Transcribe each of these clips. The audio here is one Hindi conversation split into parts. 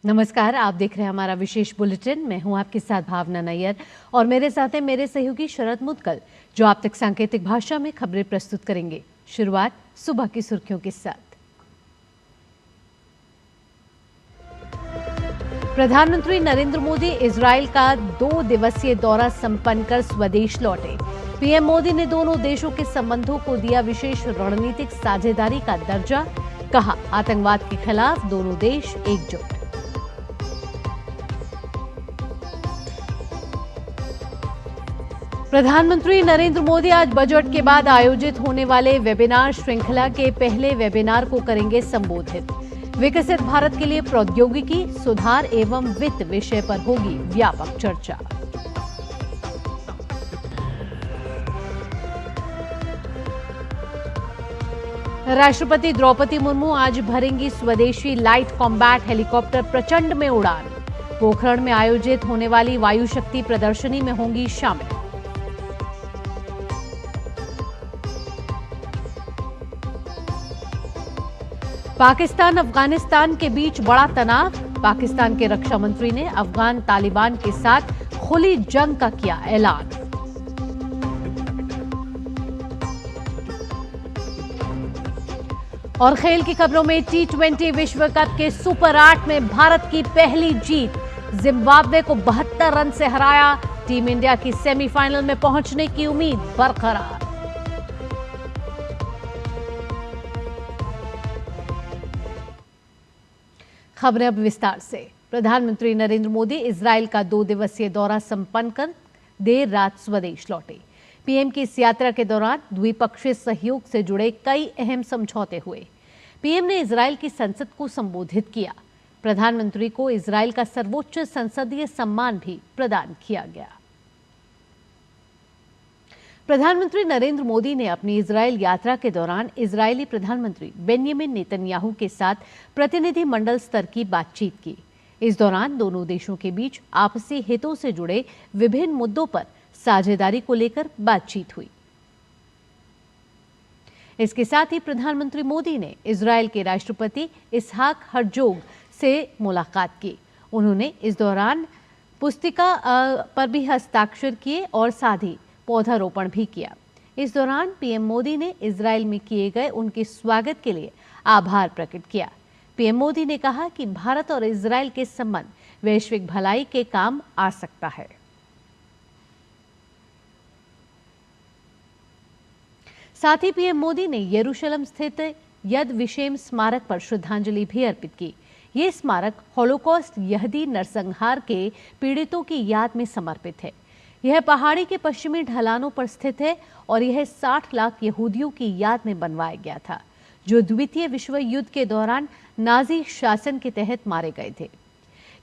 नमस्कार, आप देख रहे हैं हमारा विशेष बुलेटिन। मैं हूं आपके साथ भावना नैयर और मेरे साथ है मेरे सहयोगी शरद मुदगल, जो आप तक सांकेतिक भाषा में खबरें प्रस्तुत करेंगे। शुरुआत सुबह की सुर्खियों के साथ। प्रधानमंत्री नरेंद्र मोदी इजराइल का 2 दिवसीय दौरा संपन्न कर स्वदेश लौटे। पीएम मोदी ने दोनों देशों के संबंधों को दिया विशेष रणनीतिक साझेदारी का दर्जा। कहा, आतंकवाद के खिलाफ दोनों देश एकजुट। प्रधानमंत्री नरेंद्र मोदी आज बजट के बाद आयोजित होने वाले वेबिनार श्रृंखला के पहले वेबिनार को करेंगे संबोधित। विकसित भारत के लिए प्रौद्योगिकी, सुधार एवं वित्त विषय पर होगी व्यापक चर्चा। राष्ट्रपति द्रौपदी मुर्मू आज भरेंगी स्वदेशी लाइट कॉम्बैट हेलीकॉप्टर प्रचंड में उड़ान। पोखरण में आयोजित होने वाली वायु शक्ति प्रदर्शनी में होंगी शामिल। पाकिस्तान अफगानिस्तान के बीच बड़ा तनाव। पाकिस्तान के रक्षा मंत्री ने अफगान तालिबान के साथ खुली जंग का किया ऐलान। और खेल की खबरों में T20 विश्व कप के सुपर 8 में भारत की पहली जीत। जिम्बाब्वे को 72 रन से हराया। टीम इंडिया की सेमीफाइनल में पहुंचने की उम्मीद बरकरार। खबरें अब विस्तार से। प्रधानमंत्री नरेंद्र मोदी इजराइल का 2 दिवसीय दौरा संपन्न कर देर रात स्वदेश लौटे। पीएम की इस यात्रा के दौरान द्विपक्षीय सहयोग से जुड़े कई अहम समझौते हुए। पीएम ने इजराइल की संसद को संबोधित किया। प्रधानमंत्री को इजराइल का सर्वोच्च संसदीय सम्मान भी प्रदान किया गया। प्रधानमंत्री नरेंद्र मोदी ने अपनी इजराइल यात्रा के दौरान इजरायली प्रधानमंत्री बेंजामिन नेतन्याहू के साथ प्रतिनिधि मंडल स्तर की बातचीत की। इस दौरान दोनों देशों के बीच आपसी हितों से जुड़े विभिन्न मुद्दों पर साझेदारी को लेकर बातचीत हुई। इसके साथ ही प्रधानमंत्री मोदी ने इजराइल के राष्ट्रपति इसहाक हर्जोग से मुलाकात की। उन्होंने इस दौरान पुस्तिका पर भी हस्ताक्षर किए और साथ ही पौधारोपण भी किया। इस दौरान पीएम मोदी ने इजराइल में किए गए उनके स्वागत के लिए आभार प्रकट किया। पीएम मोदी ने कहा कि भारत और इजराइल के संबंध वैश्विक भलाई के काम आ सकता है। साथ ही पीएम मोदी ने यरूशलेम स्थित यद विशेम स्मारक पर श्रद्धांजलि भी अर्पित की। ये स्मारक होलोकॉस्ट यहूदी नरसंहार के पीड़ितों की याद में समर्पित है। यह पहाड़ी के पश्चिमी ढलानों पर स्थित है और यह 60 लाख यहूदियों की याद में बनवाया गया था, जो द्वितीय विश्व युद्ध के दौरान नाजी शासन के तहत मारे गए थे।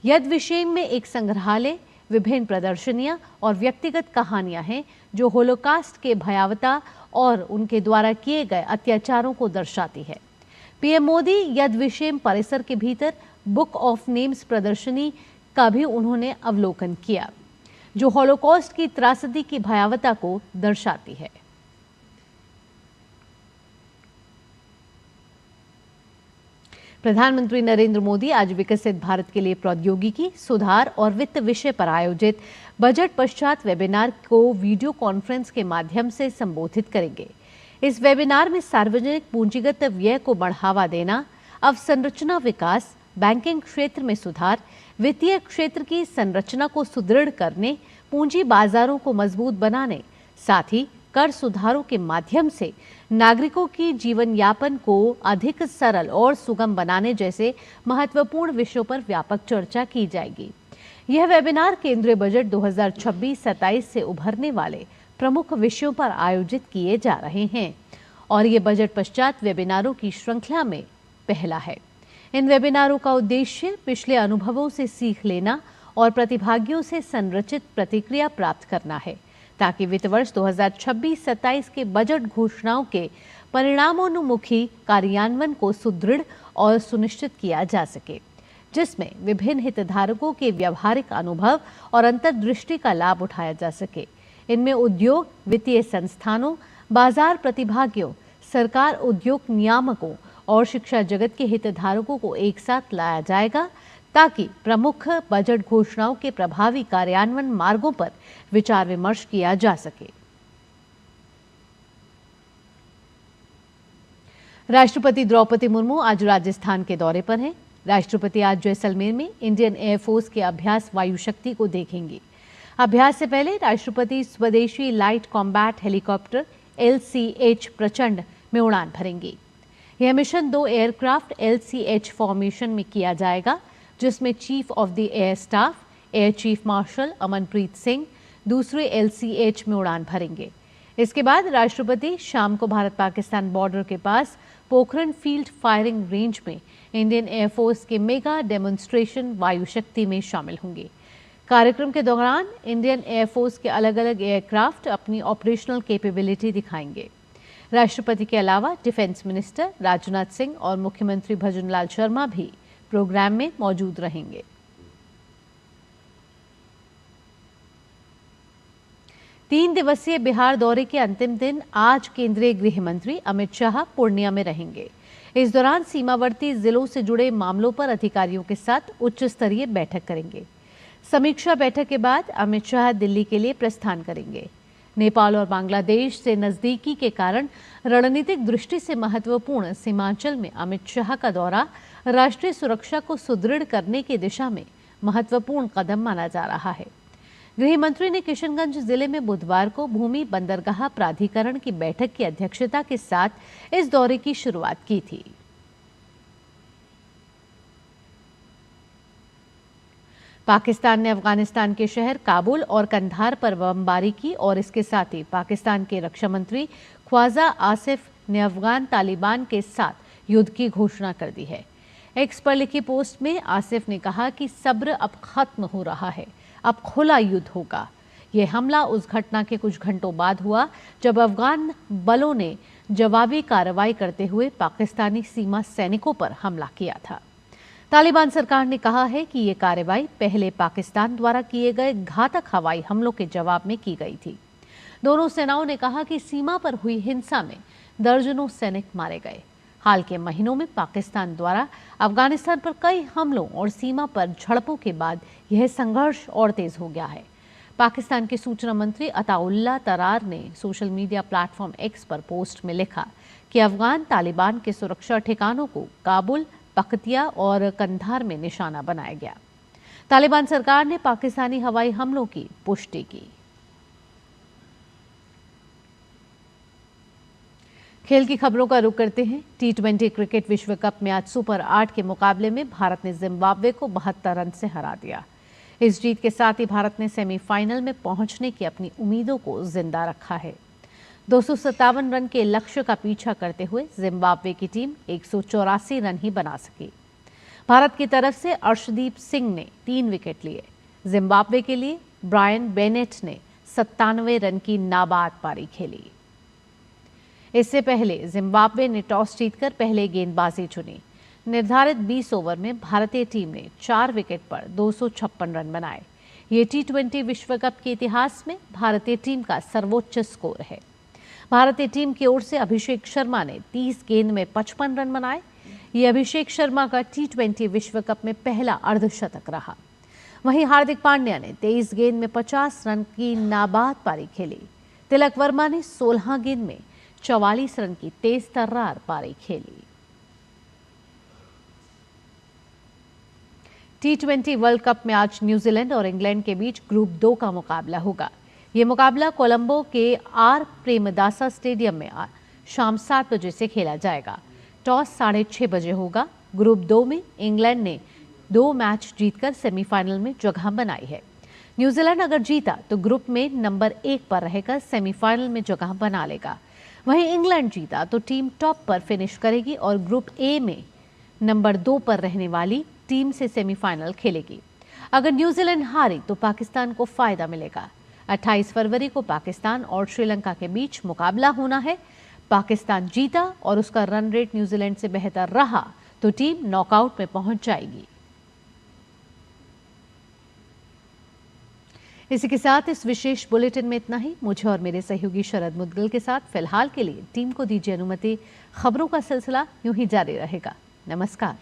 यद विशेम में एक संग्रहालय, विभिन्न प्रदर्शनियां और व्यक्तिगत कहानियां हैं जो होलोकॉस्ट के भयावहता और उनके द्वारा किए गए अत्याचारों को दर्शाती है। पीएम मोदी यद विशेम परिसर के भीतर बुक ऑफ नेम्स प्रदर्शनी का भी उन्होंने अवलोकन किया, जो होलोकॉस्ट की त्रासदी की भयावहता को दर्शाती है। प्रधानमंत्री नरेंद्र मोदी आज विकसित भारत के लिए प्रौद्योगिकी, सुधार और वित्त विषय पर आयोजित बजट पश्चात वेबिनार को वीडियो कॉन्फ्रेंस के माध्यम से संबोधित करेंगे। इस वेबिनार में सार्वजनिक पूंजीगत व्यय को बढ़ावा देना, अवसंरचना विकास, बैंकिंग क्षेत्र में सुधार, वित्तीय क्षेत्र की संरचना को सुदृढ़ करने, पूंजी बाजारों को मजबूत बनाने, साथ ही कर सुधारों के माध्यम से नागरिकों की जीवन यापन को अधिक सरल और सुगम बनाने जैसे महत्वपूर्ण विषयों पर व्यापक चर्चा की जाएगी। यह वेबिनार केंद्रीय बजट 2026-27 से उभरने वाले प्रमुख विषयों पर आयोजित किए जा रहे हैं और ये बजट पश्चात वेबिनारों की श्रृंखला में पहला है। इन वेबिनारों का उद्देश्य पिछले अनुभवों से सीख लेना और प्रतिभागियों से संरचित प्रतिक्रिया प्राप्त करना है, ताकि वित्त वर्ष 2026-27 के बजट घोषणाओं के परिणामोन्मुखी कार्यान्वयन को सुदृढ़ और सुनिश्चित किया जा सके, जिसमें विभिन्न हितधारकों के व्यावहारिक अनुभव और अंतर्दृष्टि का लाभ उठाया जा सके। इनमें उद्योग, वित्तीय संस्थानों, बाजार प्रतिभागियों, सरकार, उद्योग नियामकों और शिक्षा जगत के हितधारकों को एक साथ लाया जाएगा ताकि प्रमुख बजट घोषणाओं के प्रभावी कार्यान्वयन मार्गों पर विचार विमर्श किया जा सके। राष्ट्रपति द्रौपदी मुर्मू आज राजस्थान के दौरे पर हैं। राष्ट्रपति आज जैसलमेर में इंडियन एयरफोर्स के अभ्यास वायु शक्ति को देखेंगे। अभ्यास से पहले राष्ट्रपति स्वदेशी लाइट कॉम्बैट हेलीकॉप्टर LCH प्रचंड में उड़ान भरेंगे। यह मिशन 2 एयरक्राफ्ट LCH फॉर्मेशन में किया जाएगा, जिसमें chief of the air staff air chief marshal Amanpreet Singh दूसरे LCH में उड़ान भरेंगे। इसके बाद राष्ट्रपति शाम को भारत पाकिस्तान बॉर्डर के पास पोखरण फील्ड फायरिंग रेंज में इंडियन एयरफोर्स के मेगा डेमोन्स्ट्रेशन वायु शक्ति में शामिल होंगे। कार्यक्रम के दौरान इंडियन एयरफोर्स के अलग अलग एयरक्राफ्ट अपनी ऑपरेशनल कैपेबिलिटी दिखाएंगे। राष्ट्रपति के अलावा डिफेंस मिनिस्टर राजनाथ सिंह और मुख्यमंत्री भजनलाल शर्मा भी प्रोग्राम में मौजूद रहेंगे। तीन दिवसीय बिहार दौरे के अंतिम दिन आज केंद्रीय गृह मंत्री अमित शाह पूर्णिया में रहेंगे। इस दौरान सीमावर्ती जिलों से जुड़े मामलों पर अधिकारियों के साथ उच्च स्तरीय बैठक करेंगे। समीक्षा बैठक के बाद अमित शाह दिल्ली के लिए प्रस्थान करेंगे। नेपाल और बांग्लादेश से नजदीकी के कारण रणनीतिक दृष्टि से महत्वपूर्ण सीमांचल में अमित शाह का दौरा राष्ट्रीय सुरक्षा को सुदृढ़ करने की दिशा में महत्वपूर्ण कदम माना जा रहा है। गृह मंत्री ने किशनगंज जिले में बुधवार को भूमि बंदरगाह प्राधिकरण की बैठक की अध्यक्षता के साथ इस दौरे की शुरुआत की थी। पाकिस्तान ने अफगानिस्तान के शहर काबुल और कंधार पर बमबारी की और इसके साथ ही पाकिस्तान के रक्षा मंत्री ख्वाजा आसिफ ने अफगान तालिबान के साथ युद्ध की घोषणा कर दी है। एक्स पर लिखी पोस्ट में आसिफ ने कहा कि सब्र अब खत्म हो रहा है, अब खुला युद्ध होगा। यह हमला उस घटना के कुछ घंटों बाद हुआ जब अफगान बलों ने जवाबी कार्रवाई करते हुए पाकिस्तानी सीमा सैनिकों पर हमला किया था। तालिबान सरकार ने कहा है कि यह कार्रवाई पहले पाकिस्तान द्वारा किए गए घातक हवाई हमलों के जवाब में की गई थी। दोनों सेनाओं ने कहा कि सीमा पर हुई हिंसा में दर्जनों सैनिक मारे गए। हाल के महीनों में पाकिस्तान द्वारा अफगानिस्तान पर कई हमलों और सीमा पर झड़पों के बाद यह संघर्ष और तेज हो गया है। पाकिस्तान के सूचना मंत्री अताउल्ला तरार ने सोशल मीडिया प्लेटफॉर्म एक्स पर पोस्ट में लिखा कि अफगान तालिबान के सुरक्षा ठिकानों को काबुल, पख्तिया और कंधार में निशाना बनाया गया। तालिबान सरकार ने पाकिस्तानी हवाई हमलों की पुष्टि की। खेल की खबरों का रुख करते हैं। T20 क्रिकेट विश्व कप में आज सुपर 8 के मुकाबले में भारत ने जिम्बाब्वे को 72 रन से हरा दिया। इस जीत के साथ ही भारत ने सेमीफाइनल में पहुंचने की अपनी उम्मीदों को जिंदा रखा है। 257 रन के लक्ष्य का पीछा करते हुए जिम्बाब्वे की टीम 184 रन ही बना सकी। भारत की तरफ से अर्शदीप सिंह ने 3 विकेट लिए। जिम्बाब्वे के लिए ब्रायन बेनेट ने 97 रन की नाबाद पारी खेली। इससे पहले जिम्बाब्वे ने टॉस जीतकर पहले गेंदबाजी चुनी। निर्धारित 20 ओवर में भारतीय टीम ने 4 विकेट पर 256 रन बनाए। ये T20 विश्व कप के इतिहास में भारतीय टीम का सर्वोच्च स्कोर है। भारतीय टीम की ओर से अभिषेक शर्मा ने 30 गेंद में 55 रन बनाए। ये अभिषेक शर्मा का T20 विश्व कप में पहला अर्धशतक रहा। वहीं हार्दिक पांड्या ने 23 गेंद में 50 रन की नाबाद पारी खेली। तिलक वर्मा ने 16 गेंद में 44 रन की तेज तर्रार पारी खेली। T20 वर्ल्ड कप में आज न्यूजीलैंड और इंग्लैंड के बीच ग्रुप 2 का मुकाबला होगा। ये मुकाबला कोलंबो के आर प्रेमदासा स्टेडियम में शाम 7 बजे से खेला जाएगा। टॉस 6:30 बजे होगा। ग्रुप 2 में इंग्लैंड ने 2 मैच जीतकर सेमीफाइनल में जगह बनाई है। न्यूजीलैंड अगर जीता तो ग्रुप में नंबर 1 पर रहकर सेमीफाइनल में जगह बना लेगा। वहीं इंग्लैंड जीता तो टीम टॉप पर फिनिश करेगी और ग्रुप ए में नंबर 2 पर रहने वाली टीम से सेमीफाइनल खेलेगी। अगर न्यूजीलैंड हारी तो पाकिस्तान को फायदा मिलेगा। 28 फरवरी को पाकिस्तान और श्रीलंका के बीच मुकाबला होना है। पाकिस्तान जीता और उसका रन रेट न्यूजीलैंड से बेहतर रहा तो टीम नॉकआउट में पहुंच जाएगी। इसी के साथ इस विशेष बुलेटिन में इतना ही। मुझे और मेरे सहयोगी शरद मुदगल के साथ फिलहाल के लिए टीम को दीजिए अनुमति। खबरों का सिलसिला यूं ही जारी रहेगा। नमस्कार।